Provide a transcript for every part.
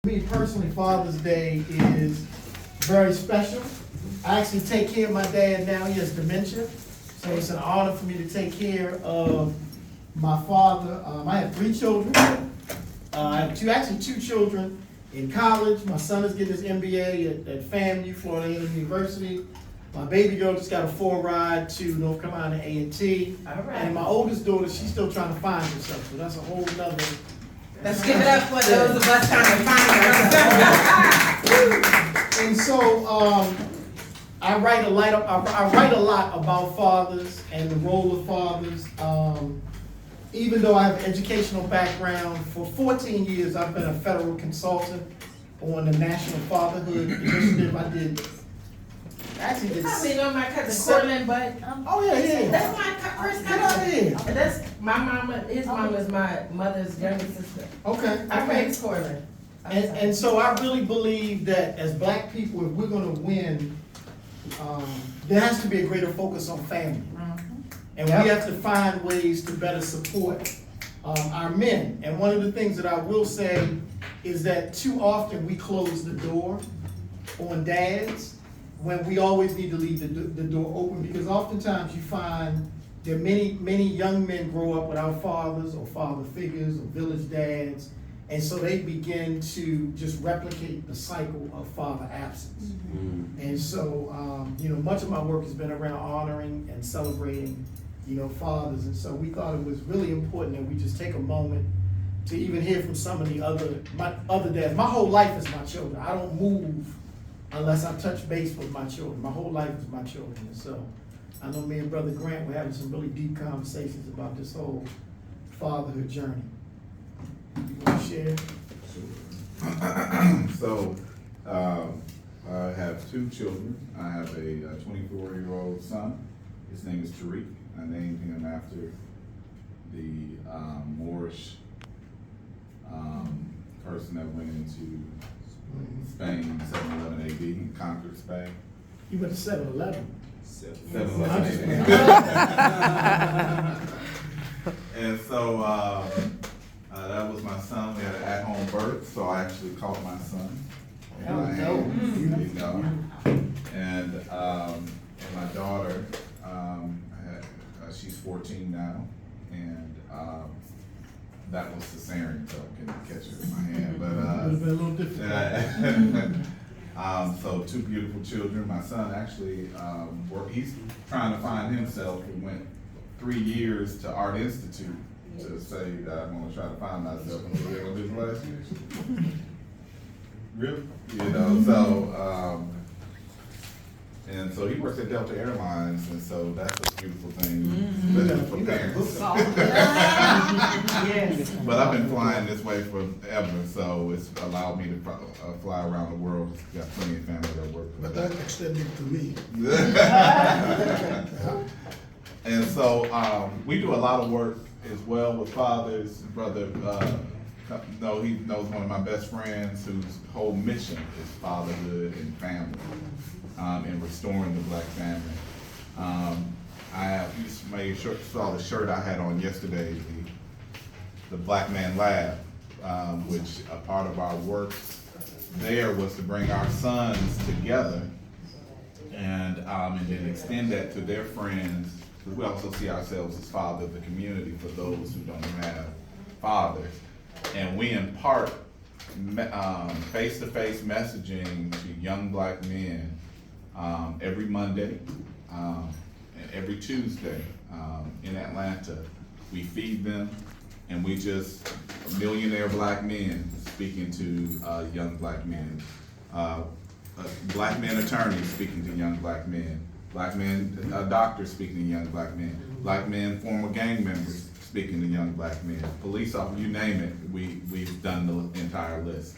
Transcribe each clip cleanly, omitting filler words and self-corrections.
Me personally, Father's Day is very special. I actually take care of my dad now. He has dementia, so it's an honor for me to take care of my father. I have 3 children. I have two children in college. My son is getting his MBA at FAMU, Florida A&M University. My baby girl just got a 4 ride to North Carolina A&T. All right. And my oldest daughter, she's still trying to find herself, so that's a whole nother. Let's give it up for those of us trying to find ourselves. And so, I write a lot about fathers and the role of fathers. Even though I have an educational background, for 14 years I've been a federal consultant on the National Fatherhood Initiative. I did. Actually, You did. probably know my cousin Cortland, but Oh yeah. that's my first Get out of cousin. here. That's my mama. His mama is my mother's younger sister. Okay. I raised Cortland. And so I really believe that as Black people, if we're gonna win, there has to be a greater focus on family. And we have to find ways to better support our men. And one of the things that I will say is that too often we close the door on dads when we always need to leave the door open, because oftentimes you find that many young men grow up without fathers or father figures or village dads, and so they begin to just replicate the cycle of father absence. And so, much of my work has been around honoring and celebrating, fathers. And so we thought it was really important that we just take a moment to even hear from some of my other dads. My whole life is my children. I don't move unless I touch base with my children. My whole life is my children. And so I know me and Brother Grant were having some really deep conversations about this whole fatherhood journey. You want to share? So, I have 2 children. I have a 24-year-old son. His name is Tariq. I named him after the Moorish person that went into Spain, 711 AD, and conquered Spain. You went to 7-Eleven. 711 AD. And so, that was my son. We had an at-home birth, so I actually called my son. And my daughter, she's 14 now, and that was cesarean, so I couldn't catch her in my hand. But It would have been a little difficult. so 2 beautiful children. My son actually, he's trying to find himself. He went 3 years to Art Institute to say that I'm gonna try to find myself and live on his last years. Really? And so he works at Delta Airlines, and so that's a beautiful thing, especially for parents. Yes. But I've been flying this way forever, so it's allowed me to fly around the world. Got plenty of family that work for But that. that extended to me. And so we do a lot of work as well with fathers. Brother, he knows one of my best friends whose whole mission is fatherhood and family, and restoring the Black family. You may saw the shirt I had on yesterday, the Black Man Lab, which a part of our work there was to bring our sons together and then extend that to their friends. We also see ourselves as father of the community for those who don't have fathers. And we impart face-to-face messaging to young Black men every Monday and every Tuesday in Atlanta. We feed them, and we just millionaire Black men speaking to young Black men. Black men attorneys speaking to young Black men. Black men doctors speaking to young Black men. Black men former gang members speaking to young Black men. Police officers, you name it, we've done the entire list.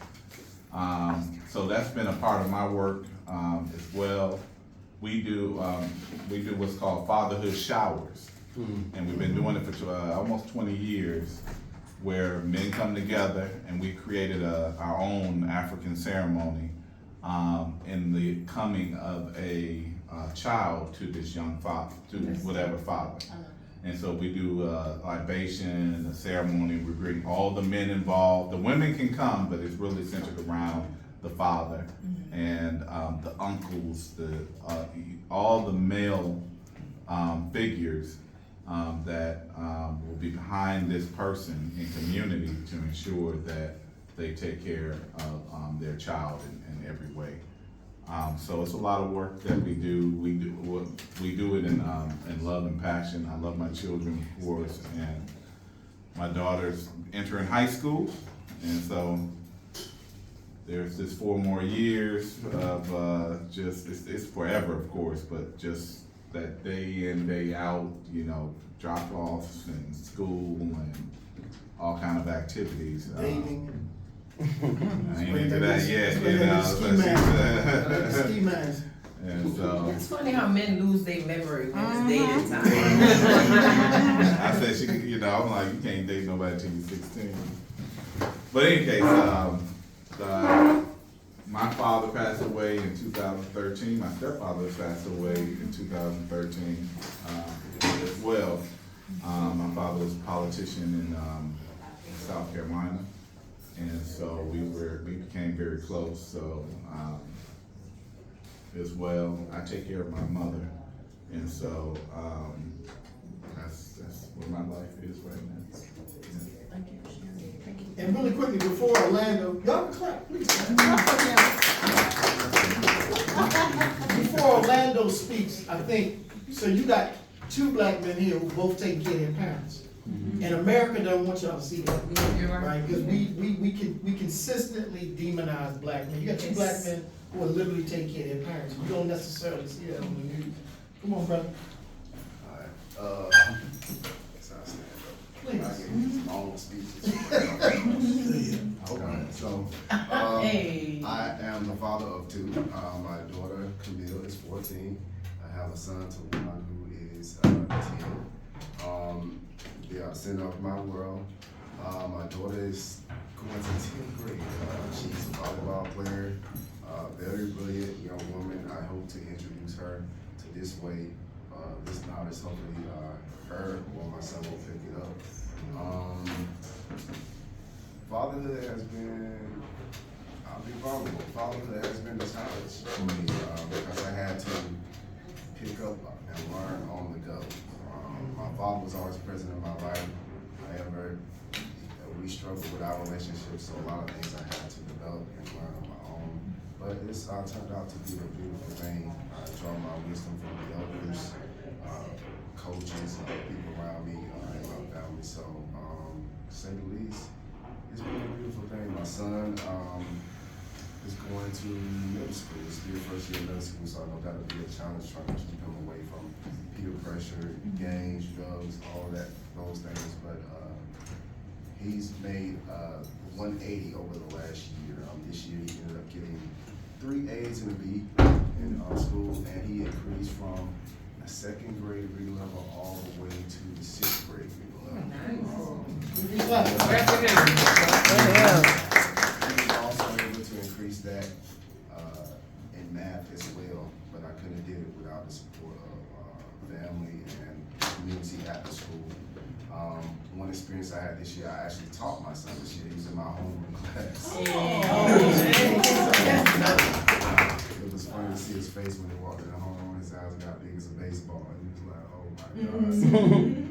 So that's been a part of my work as well. We do what's called fatherhood showers, and we've been doing it for almost 20 years, where men come together and we created our own African ceremony in the coming of a child to this young father, to whatever father. And so we do a libation, a ceremony, we bring all the men involved. The women can come, but it's really centered around the father and the uncles, all the male figures that will be behind this person in community to ensure that they take care of their child in every way. So it's a lot of work that we do. We do it in love and passion. I love my children, of course, and my daughter's entering high school, and so there's just 4 more years of it's forever, of course, but just that day in, day out, drop-offs and school and all kind of activities. Dating. I ain't into that yet, Ski mask. And so It's funny how men lose their memory when it's dating time. I said I'm like, you can't date nobody until you're 16. But in any case, my father passed away in 2013. My stepfather passed away in 2013 as well. My father was a politician in South Carolina. And so we became very close. So as well, I take care of my mother, and so that's what my life is right now. And really quickly before Orlando, y'all can clap, please. Before Orlando speaks, I think, so you got 2 black men here who both take care of their parents. And America doesn't want y'all to see that, right? Because we consistently demonize black men. You got 2 black men who are literally taking care of their parents. You don't necessarily see that on the news. Come on, brother. All right. So I stand up. Please. I give these long speeches. Okay. So, Hey. I am the father of 2. My daughter Camille is 14. I have a son, Tawan, who is 10. They are the center of my world. My daughter is going to 10th grade. She's a volleyball player, very brilliant young woman. I hope to introduce her to this way, this knowledge. Hopefully, her or my son will pick it up. Fatherhood has been, I'll be vulnerable. Fatherhood has been a challenge for me because I had to pick up and learn on the go. My father was always present in my life. However, we struggled with our relationship, so a lot of things I had to develop and learn on my own. But it's turned out to be a beautiful thing. I draw my wisdom from the elders, coaches, people around me, and my family. So, to say the least, it's been a beautiful thing. My son is going to middle school. It's the first year of middle school, so I know that'll be a challenge trying to keep him away from peer pressure, gangs, drugs, all of those things. But he's made 180 over the last year. This year he ended up getting 3 A's and a B in school, and he increased from a 2nd grade reading level all the way to the 6th grade reading level. Please clap. He was also able to increase that in math as well, but I couldn't have did it without the support of family and community after school. One experience I had this year, I actually taught my son this year. He was in my homeroom class. It was funny to see his face when he walked in the homeroom. His eyes got big as a baseball, and he was like, "Oh my God!"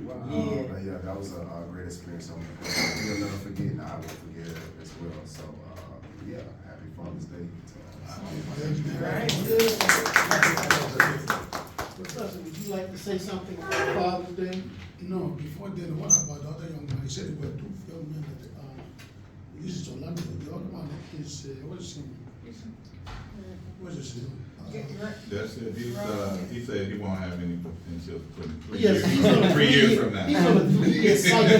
Wow. But yeah, that was a great experience. So he'll never forget, and I will forget it as well. So yeah, happy Father's Day to Professor, would you like to say something about Father's Day? No, before then, what about the other young man? He said there were 2 young men that, this is Orlando, the other one is, what's his name? What's his name? That's it. He said he won't have any potential for 3 Yes, he's on years. a 3 years from now. He's on a 3-year cycle.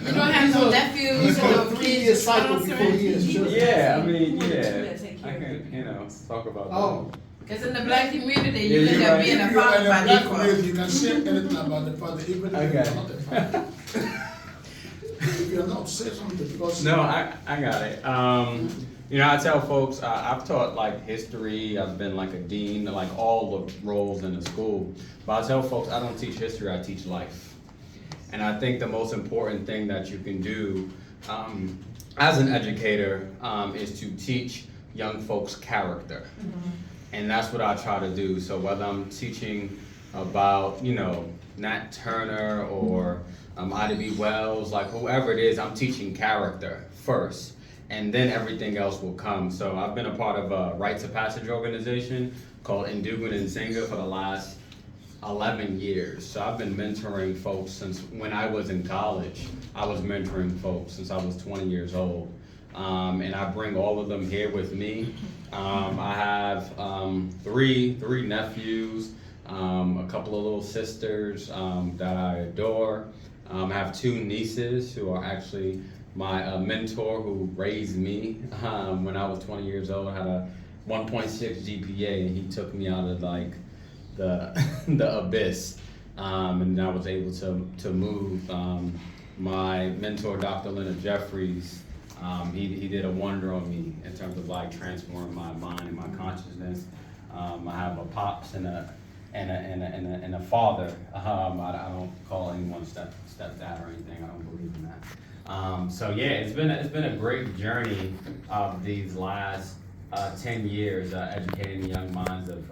You don't have no nephews He's or on no a kids 3-year cycle before he is children. Yeah, I mean, yeah, I can, talk about that. Oh. Because in the black community, Yeah, you you're end up right. being a If you are father in a by black default. community, you can say anything about the father, even I if got you're not a father. If you're not, say something because. No, I got it. I tell folks, I've taught like history, I've been like a dean, like all the roles in the school. But I tell folks, I don't teach history, I teach life. And I think the most important thing that you can do as an educator is to teach young folks character. And that's what I try to do. So whether I'm teaching about, Nat Turner or Ida B. Wells, like whoever it is, I'm teaching character first. And then everything else will come. So I've been a part of a rites of passage organization called Ndugu Nzinga for the last 11 years. So I've been mentoring folks since when I was in college. I was mentoring folks since I was 20 years old. And I bring all of them here with me. I have three nephews, a couple of little sisters that I adore. I have 2 nieces who are actually my mentor who raised me when I was 20 years old. I had a 1.6 GPA, and he took me out of like the abyss, and I was able to move. My mentor, Dr. Leonard Jeffries, he did a wonder on me in terms of like transforming my mind and my consciousness. I have a pops and a father. I don't call anyone stepdad or anything. I don't believe in that. So yeah, it's been a great journey of these last 10 years educating the young minds of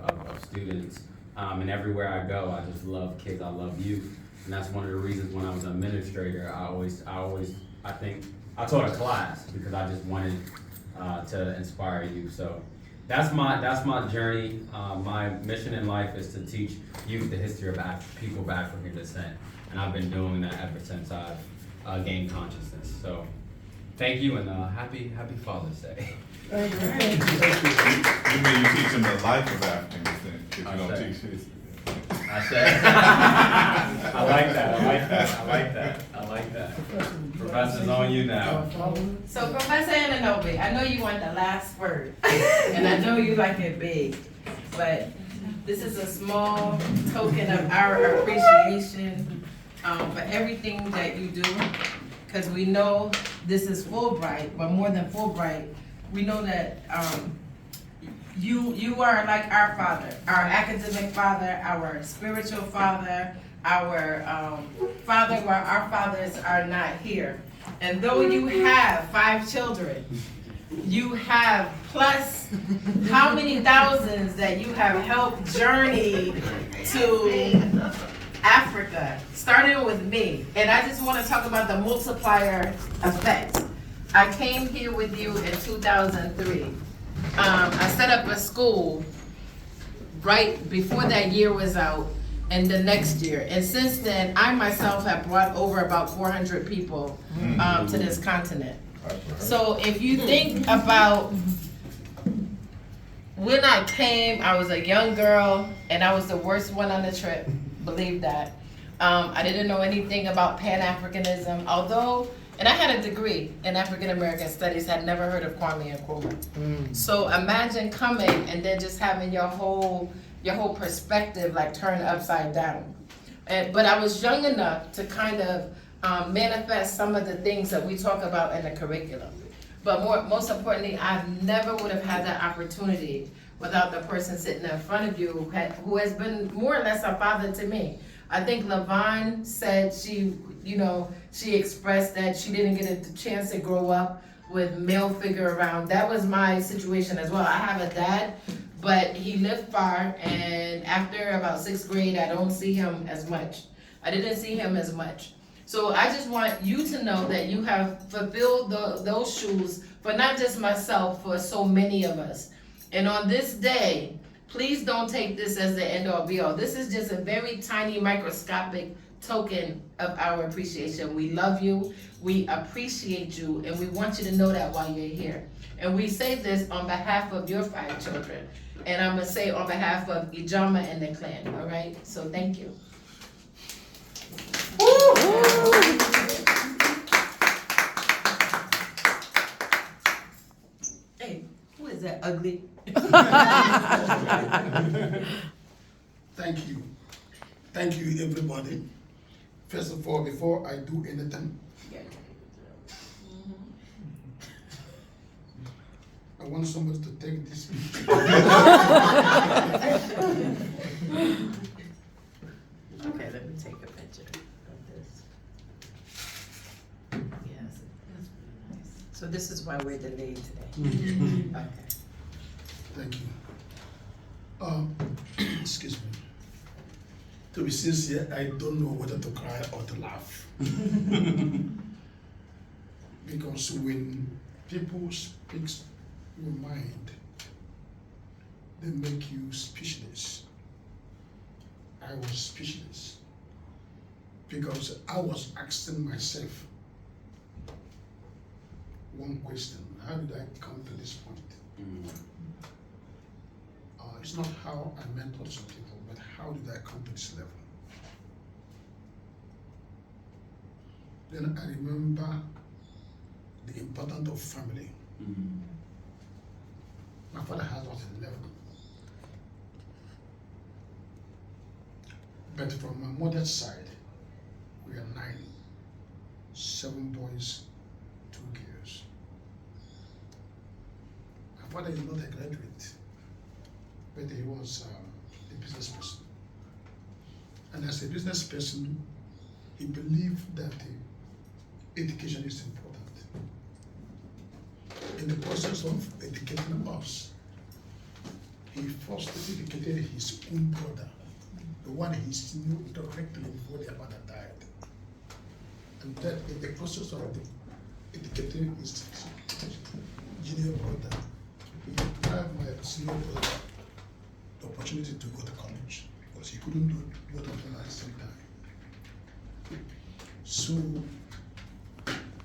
students. And everywhere I go, I just love kids. I love youth, and that's one of the reasons when I was an administrator, I think I taught a class because I just wanted to inspire youth. So that's my journey. My mission in life is to teach youth the history of people of African descent, and I've been doing that ever since I've gained consciousness. So thank you, and happy Father's Day. You mean you teach them the life of African descent if you don't teach history? I said, I like that. Professor's on you now. So Professor Ananobi, I know you want the last word, and I know you like it big, but this is a small token of our appreciation for everything that you do, because we know this is Fulbright, but more than Fulbright, we know that you are like our father, our academic father, our spiritual father, our father where our fathers are not here. And though you have 5 children, you have plus how many thousands that you have helped journey to Africa, starting with me. And I just want to talk about the multiplier effect. I came here with you in 2003. I set up a school right before that year was out, and the next year. And since then, I myself have brought over about 400 people to this continent. So if you think about when I came, I was a young girl, and I was the worst one on the trip, believe that. I didn't know anything about Pan-Africanism, although, and I had a degree in African American Studies, had never heard of Kwame Nkrumah. So imagine coming and then just having your whole perspective like turned upside down. But I was young enough to kind of manifest some of the things that we talk about in the curriculum. But most importantly, I never would have had that opportunity without the person sitting in front of you who has been more or less a father to me. I think LaVon said she expressed that she didn't get a chance to grow up with male figure around. That was my situation as well. I have a dad, but he lived far, and after about 6th grade, I don't see him as much. I didn't see him as much. So I just want you to know that you have fulfilled those shoes for not just myself, for so many of us. And on this day, please don't take this as the end all be all. This is just a very tiny microscopic token of our appreciation. We love you, we appreciate you, and we want you to know that while you're here. And we say this on behalf of your 5 children. And I'm gonna say on behalf of Ijama and the clan, all right? So thank you. Hey, who is that ugly? Thank you. Thank you, everybody. First of all, before I do anything, I want somebody to take this picture. Okay, let me take a picture of this. this is why we're delayed today. Okay. Thank you. Excuse me. To be sincere, I don't know whether to cry or to laugh. Because when people speak your mind, they make you speechless. I was speechless because I was asking myself one question: how did I come to this point? It's not how I mentored some people, but how did I come to this level? Then I remember the importance of family. My father has us 11. But from my mother's side, we are 9. 7 boys, 2 girls. My father is not a graduate, but he was a business person. And as a business person, he believed that education is important. In the process of educating us, he first educated his own brother, the one he knew directly before their father died. And then in the process of educating his junior brother, he deprived my senior brother the opportunity to go to college because he couldn't do both of them at the same time. So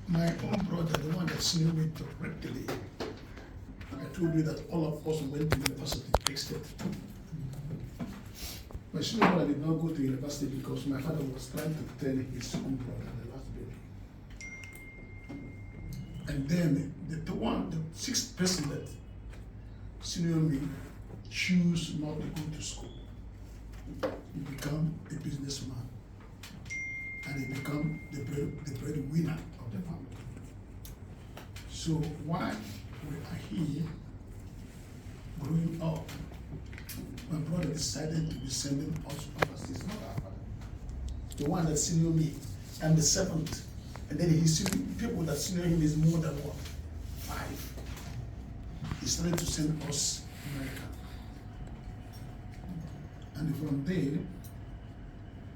my own brother, the one that knew me directly, I told you that all of us went to university except my senior brother did not go to university because my father was trying to tell his own brother, the last baby. And then the 6th person that senior me choose not to go to school. He become a businessman and he become the breadwinner of the family. So while we are here growing up, my brother decided to be sending us overseas, not our father. The one that senior me, I'm the 7th. And then he see people that senior him is more than what? 5. He started to send us America. And from there,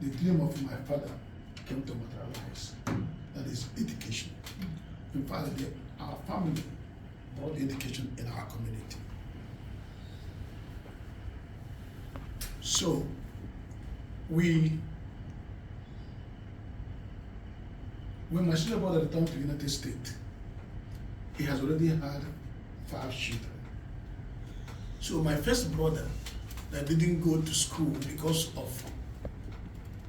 the dream of my father came to materialize. That is education. In fact, our family brought education in our community. So, when my senior brother returned to the United States, he has already had 5 children. So my first brother that didn't go to school because of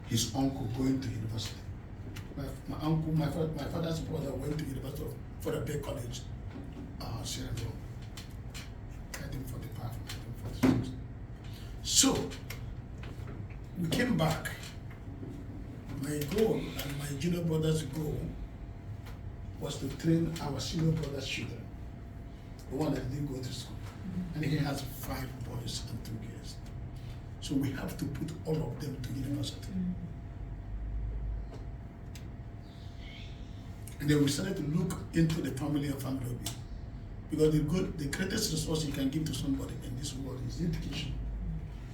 his uncle going to university. My uncle, my father's brother went to university for a Bay College, Sierra Leone, 1945, 1946. So we came back. My goal and my junior brother's goal was to train our senior brother's children, the one that didn't go to school. And he has 5 boys and 2 girls. So we have to put all of them to university. And then we started to look into the family and family building. Because the greatest resource you can give to somebody in this world is education.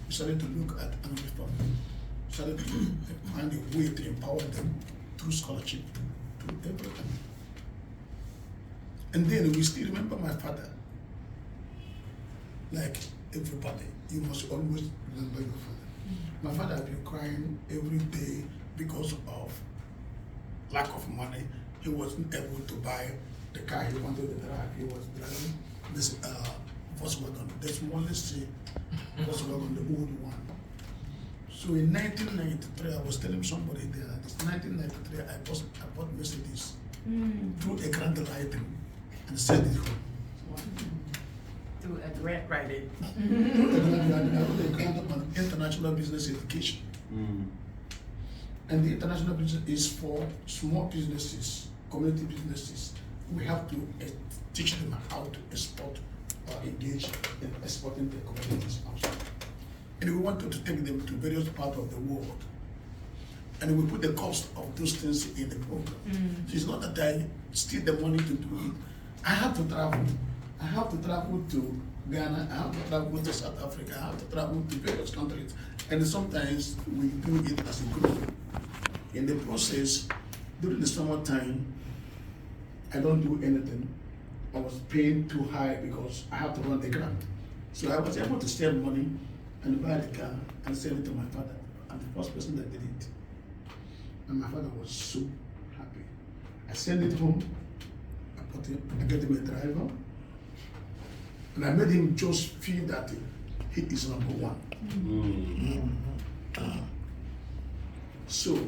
We started to look at another family. We started to find a way to empower them through scholarship, through everything. And then we still remember my father. Like everybody, you must always remember your father. My father had been crying every day because of lack of money. He wasn't able to buy the car he wanted to drive. He was driving this Volkswagen, the smallest Volkswagen, the old one. So in 1993, I was telling somebody there, in 1993, I bought Mercedes through a grant writing and sent it home. Through a grant writing. I wrote a grant on international business education. And the international business is for small businesses, community businesses. We have to teach them how to export or engage in exporting their communities also. And we wanted to take them to various parts of the world. And we put the cost of those things in the program. So it's not that I steal the money to do it. I have to travel. I have to travel to Ghana, I have to travel to South Africa, I have to travel to various countries. And sometimes we do it as a group. In the process, during the summertime, I don't do anything. I was paying too high because I have to run the grant. So I was able to save money and buy the car and send it to my father. I'm the first person that did it. And my father was so happy. I sent it home, I get him a driver, and I made him just feel that he is number one. So,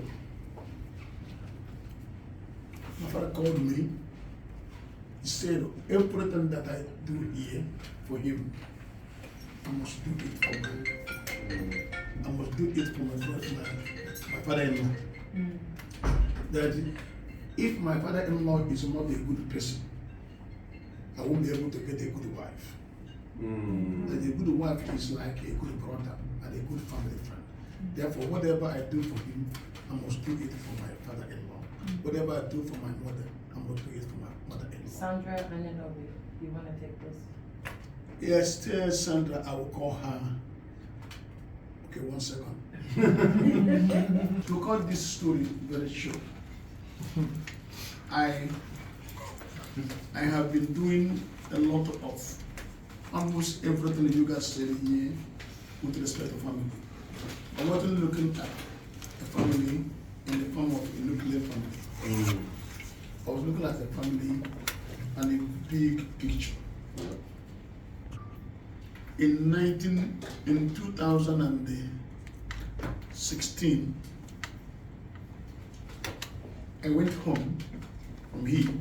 my father called me. He said, everything that I do here for him, I must do it for I must do it for my father-in-law. That if my father-in-law is not a good person, I won't be able to get a good wife. That a good wife is like a good brother and a good family friend. Therefore, whatever I do for him, I must do it for my father-in-law. Whatever I do for my mother, I must do it for my mother-in-law. Sandra Ananobi, you want to take this? Yes, tell Sandra, I will call her. Okay, 1 second. To cut this story very short, I have been doing a lot of almost everything you guys said here with respect to family. I wasn't looking at a family in the form of a nuclear family. I was looking at a family and a big picture. In 2016, I went home from here.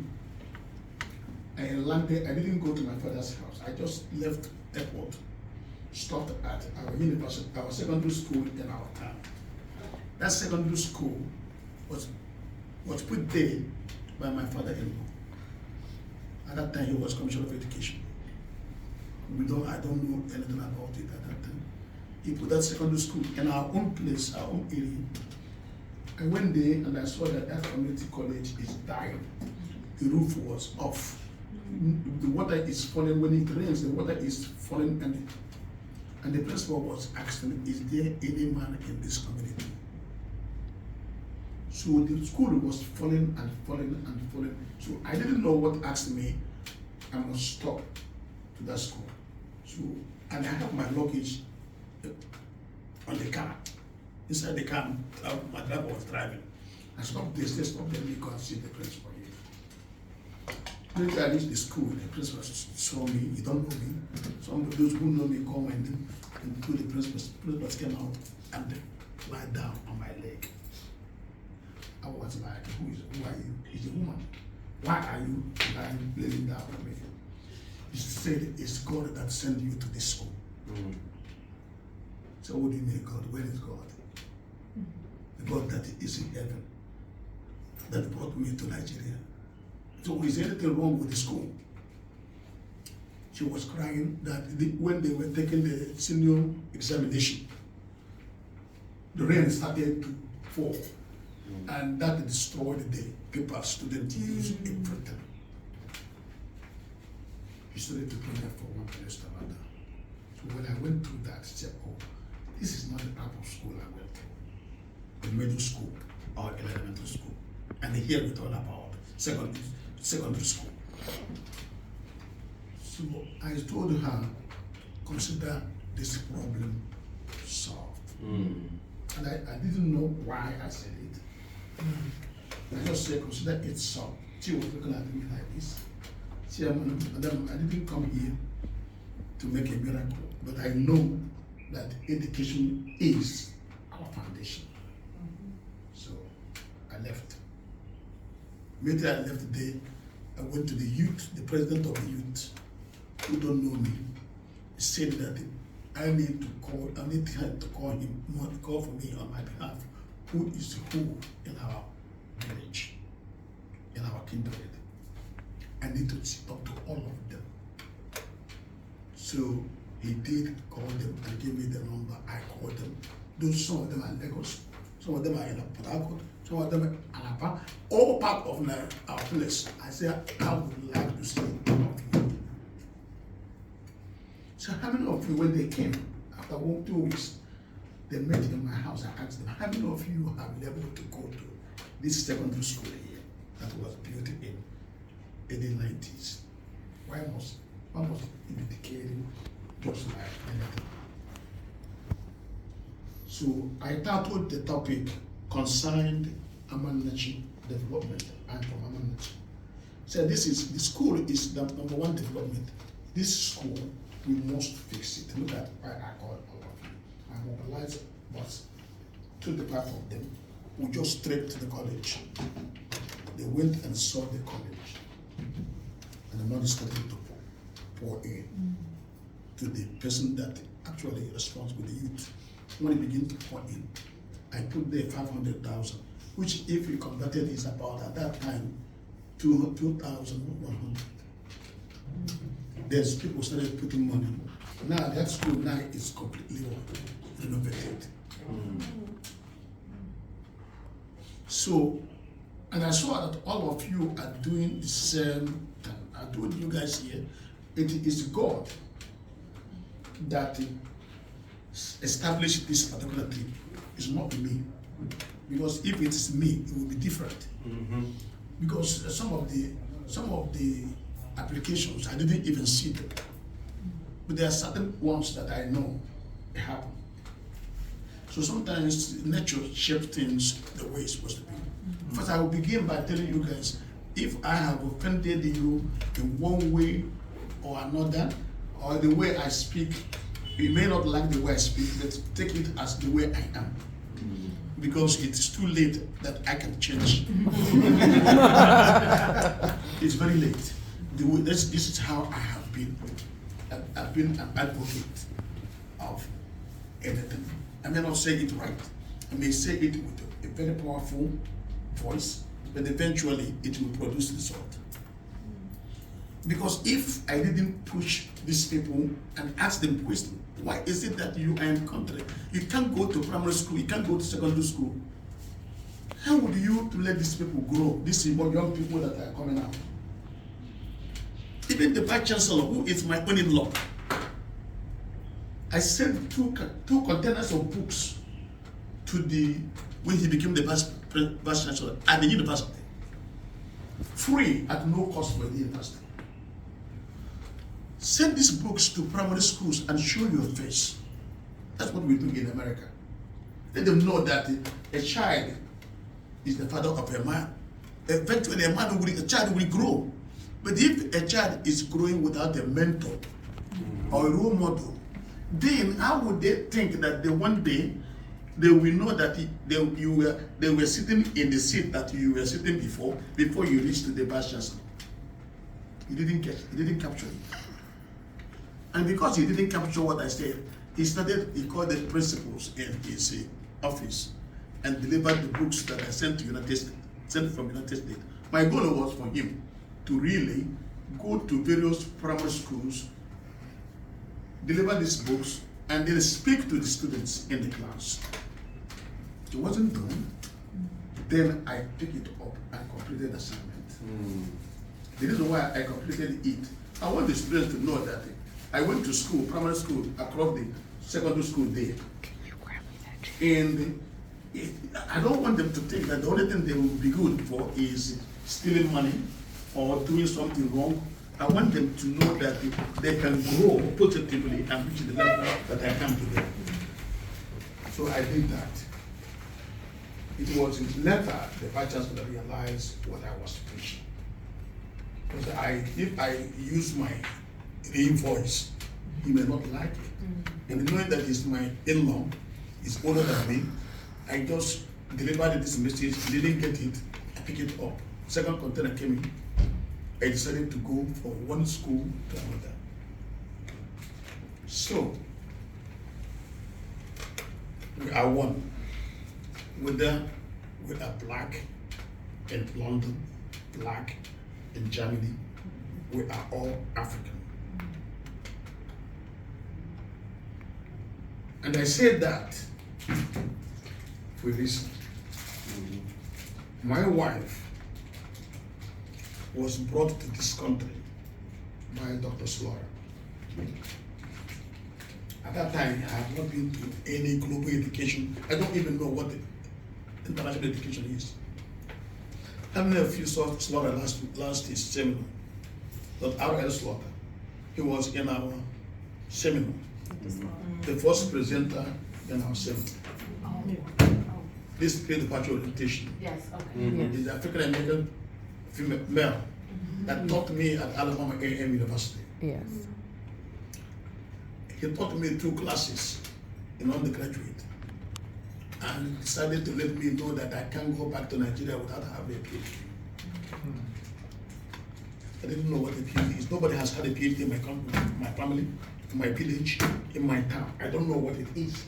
I landed, I didn't go to my father's house. I just left airport, stopped at our university, our secondary school in our town. That secondary school was put there by my father-in-law. At that time, he was Commissioner of Education. I don't know anything about it at that time. He put that secondary school in our own place, our own area. I went there and I saw that that community college is dying. The roof was off. The water is falling. When it rains, the water is falling, and the principal was asking, is there any man in this community? So the school was falling and falling and falling. So I didn't know what asked me. I must stop to that school. So, and I have my luggage on the car. Inside the car, my driver was driving. I stopped this, they stopped, let me go and see the principal here. Later I reached the school, the principal saw me, he don't know me. Some of those who know me come and to the principal. The principal came out and lied down on my leg. I was like, who are you? He's a woman. Why are you laying down on me? He said, it's God that sent you to this school. So what do you mean God? Where is God? The God that is in heaven, that brought me to Nigeria. So is anything wrong with the school? She was crying that when they were taking the senior examination, the rain started to fall. And that destroyed the paper students use everything. He started to bring that from one place to another. So when I went through that, I said, oh, this is not the type of school I went to. The middle school or elementary school. And here we talk about secondary school. So I told her, consider this problem solved. And I didn't know why I said it. I just said, consider it solved. She was looking at me like this. She said, Madam, I didn't come here to make a miracle, but I know that education is our foundation. So I left. Immediately I left the day, I went to the youth, the president of the youth, who don't know me. He said that I need to call him, call for me on my behalf. Who is who in our village, in our kindred? I need to talk to all of them. So he did call them and gave me the number. I called them. Some of them are in Lagos, some of them are in Port Harcourt, some of them Alaba, all part of our place. I said, I would like to see all of you. So how many of you, when they came, after 1 2 weeks, they met in my house, I asked them, how many of you have been able to go to this secondary school here that was built in the 90s? Why must it be decaying just like anything? So I titled the topic concerned Amanachi development. I'm from Amanachi. So the school is the number one development. This school, we must fix it. Look at why I call all of you. I mobilized bus, took the 5 of them, we just straight to the college. They went and saw the college. And the money started to pour in to the person that actually responds with the youth. When it begins to pour in, I put there 500,000, which if we converted is about at that time 2,100. There's people started putting money. Now that school now is completely renovated. So, and I saw that all of you are doing the same thing. I told you guys here, it is God that established this particular thing. It's not me. Because if it is me, it will be different. Because some of the applications, I didn't even see them. But there are certain ones that I know happen. So sometimes nature shapes things the way it's supposed to be. First, I will begin by telling you guys, if I have offended you in one way or another, or the way I speak, you may not like the way I speak, but take it as the way I am. Because it is too late that I can change. It's very late. This is how I have been. I've been an advocate of anything. I may not say it right. I may say it with a very powerful voice, but eventually it will produce result. Because if I didn't push these people and ask them questions, why is it that you are in country? You can't go to primary school, you can't go to secondary school. How would you to let these people grow, these young people that are coming out? Even the Vice Chancellor, who is my own in-law, I sent two containers of books to when he became the Vice Chancellor at the university. Free at no cost for the university. Send these books to primary schools and show your face. That's what we do in America. Let them know that a child is the father of a man. Eventually a child will grow. But if a child is growing without a mentor or a role model, then how would they think that one day they will know that they were sitting in the seat that you were sitting before you reached the Vice Chancellor? He didn't capture it. And because he didn't capture what I said, he called the principals in his office and delivered the books that I sent from United States. My goal was for him to really go to various primary schools, deliver these books, and then speak to the students in the class. It wasn't done. Then I picked it up and completed the assignment. The reason why I completed it, I want the students to know that I went to school, primary school, across the secondary school there. And I don't want them to think that the only thing they will be good for is stealing money or doing something wrong. I want them to know that they can grow positively and reach the level that I am today. So I did that. It was later the Vice Chancellor realized what I was preaching. Because if I use my real voice, he may not like it. And knowing that he's my in-law, he's older than me, I just delivered this message, he didn't get it, I picked it up. Second container came in, I decided to go from one school to another. So, we are one. Whether we are black in London, black in Germany, we are all African. And I said that for a reason. My wife was brought to this country by Dr. Slaughter. At that time, I had not been to any global education. I don't even know what the international education is. I met a few Slaughter last his seminar, Dr. R.L. Slaughter. He was in our seminar, the first presenter in our seminar. This is the patrol orientation. Yes, okay. He's African American female male that taught me at Alabama A&M University. Yes. He taught me 2 classes in undergraduate and decided to let me know that I can't go back to Nigeria without having a PhD. I didn't know what a PhD is. Nobody has had a PhD in my company, my family, in my village, in my town. I don't know what it is.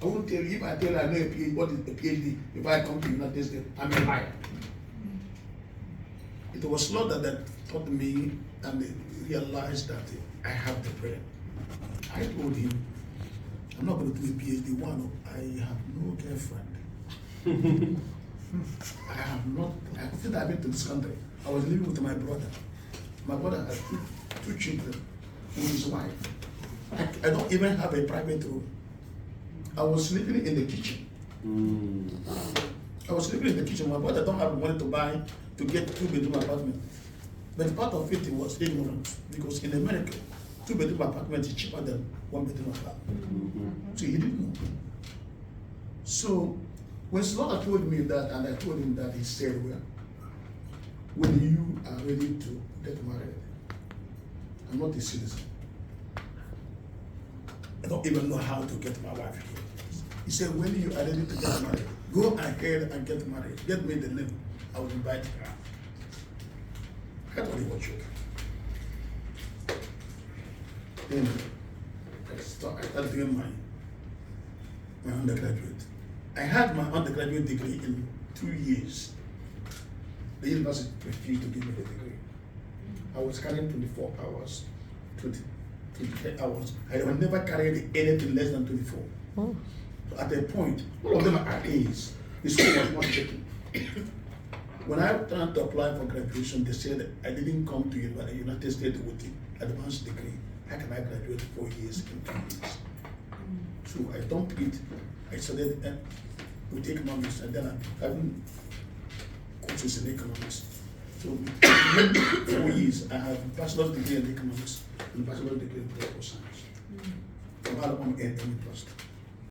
I won't tell you. If I tell you I know a PhD, what is a PhD, if I come to the United States, I'm a liar. It was Slaughter that taught me and realized that I have the brain. I told him, I'm not going to do a PhD. One, I have no girlfriend. I have not, since I've been to this country, I was living with my brother. My brother has two children with his wife. I don't even have a private room. I was sleeping in the kitchen. I was sleeping in the kitchen. My brother don't have money to get 2-bedroom apartment. But part of it was ignorance, because in America, 2-bedroom apartment is cheaper than 1-bedroom apartment. So he didn't know. So when Slaughter told me that, and I told him that, he said, well, when you are ready to get married, I'm not a citizen. I don't even know how to get my wife here. He said, when you are ready to get married, go ahead and get married. Get me the name. I will invite her. I thought he was joking. Then I started doing my undergraduate. I had my undergraduate degree in 2 years. The university refused to give me the degree. I was carrying 24 hours, 23 hours. I have never carried anything less than 24. Oh. So at a point, all of them are A's. The school was not checking. When I tried to apply for graduation, they said I didn't come to the United States with the advanced degree. How can I graduate 4 years in 2 years? So I dumped it. I studied with economics, and then I having courses in economics. So in 4 years, I have a bachelor's degree in economics and a bachelor's degree in political science from Alabama A&M University.